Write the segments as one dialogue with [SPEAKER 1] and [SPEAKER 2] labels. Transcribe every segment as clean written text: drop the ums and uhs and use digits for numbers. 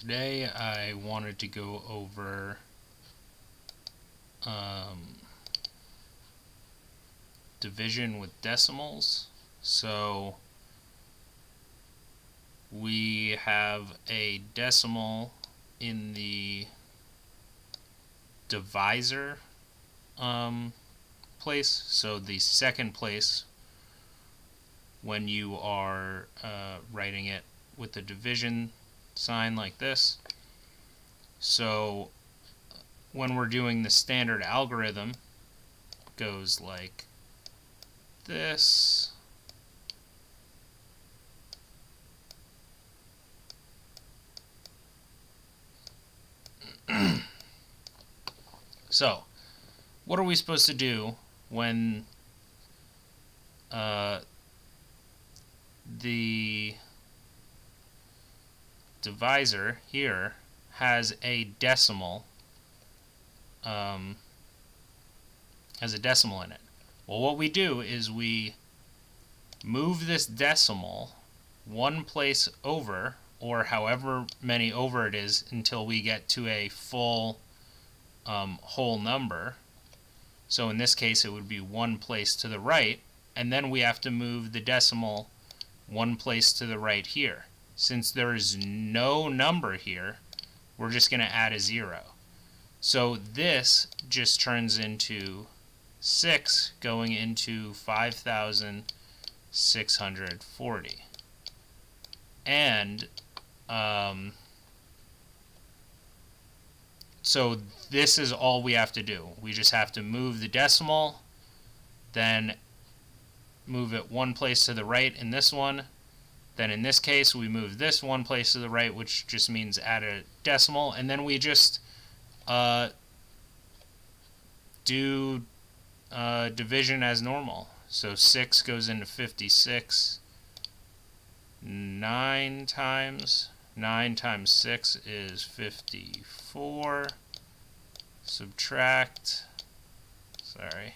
[SPEAKER 1] Today I wanted to go over division with decimals. So we have a decimal in the divisor place, so the second place when you are writing it with the division sign like this. So when we're doing the standard algorithm, it goes like this. So what are we supposed to do when the divisor here has a decimal in it? Well, what we do is we move this decimal one place over, or however many over it is, until we get to a full whole number. So in this case it would be one place to the right, and then we have to move the decimal one place to the right here. Since there is no number here, we're just going to add a 0. So this just turns into 6 going into 5,640. And so this is all we have to do. We just have to move the decimal, then move it one place to the right in this one. Then in this case we move this one place to the right, which just means add a decimal, and then we just do division as normal. So 6 goes into 56 9 times. 9 times 6 is 54. Subtract, I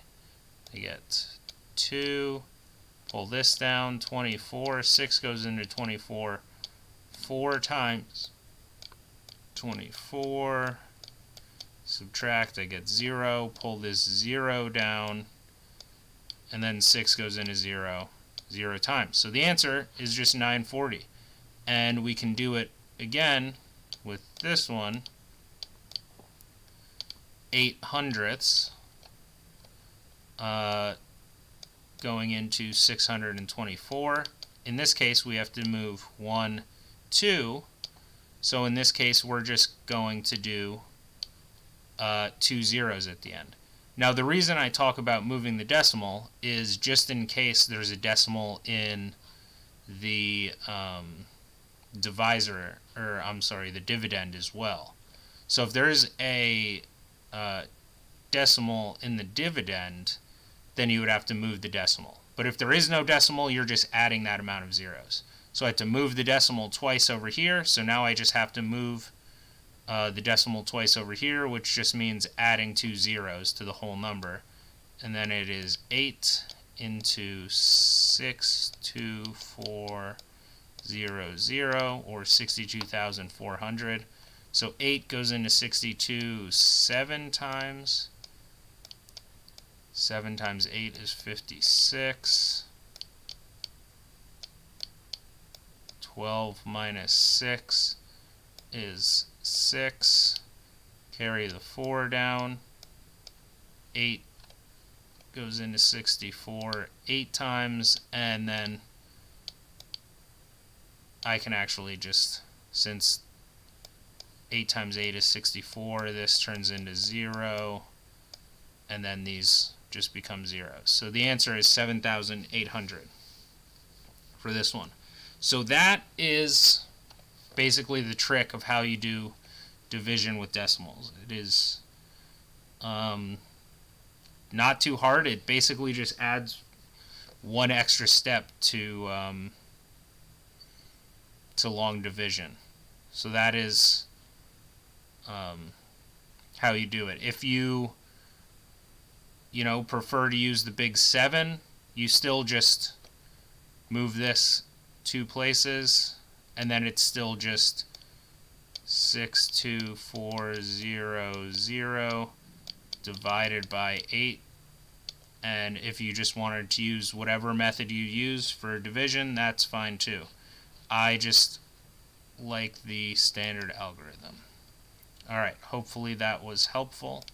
[SPEAKER 1] get 2. Pull this down, 24. 6 goes into 24 4 times. 24. Subtract, I get 0. Pull this 0 down, and then 6 goes into 0 times. So the answer is just 940. And we can do it again with this one, 8 hundredths going into 624. In this case we have to move 1, 2. So in this case we're just going to do 2 zeros at the end. Now the reason I talk about moving the decimal is just in case there's a decimal in the divisor, or I'm sorry, the dividend as well. So if there is a decimal in the dividend, then you would have to move the decimal. But if there is no decimal, you're just adding that amount of zeros. So I had to move the decimal twice over here, so now I just have to move the decimal twice over here, which just means adding 2 zeros to the whole number. And then it is 8 into 62400, or 62,400. So 8 goes into 62 7 times. 7 times 8 is 56. 12 minus 6 is 6. Carry the 4 down. 8 goes into 64 8 times, and then I can actually just, since 8 times 8 is 64, this turns into 0, and then these just become zeros. So the answer is 7,800 for this one. So that is basically the trick of how you do division with decimals. It is not too hard. It basically just adds one extra step to long division. So that is how you do it. If you prefer to use the big 7, you still just move this 2 places, and then it's still just 62400 divided by 8. And if you just wanted to use whatever method you use for division, that's fine too. I just like the standard algorithm. Alright, hopefully that was helpful.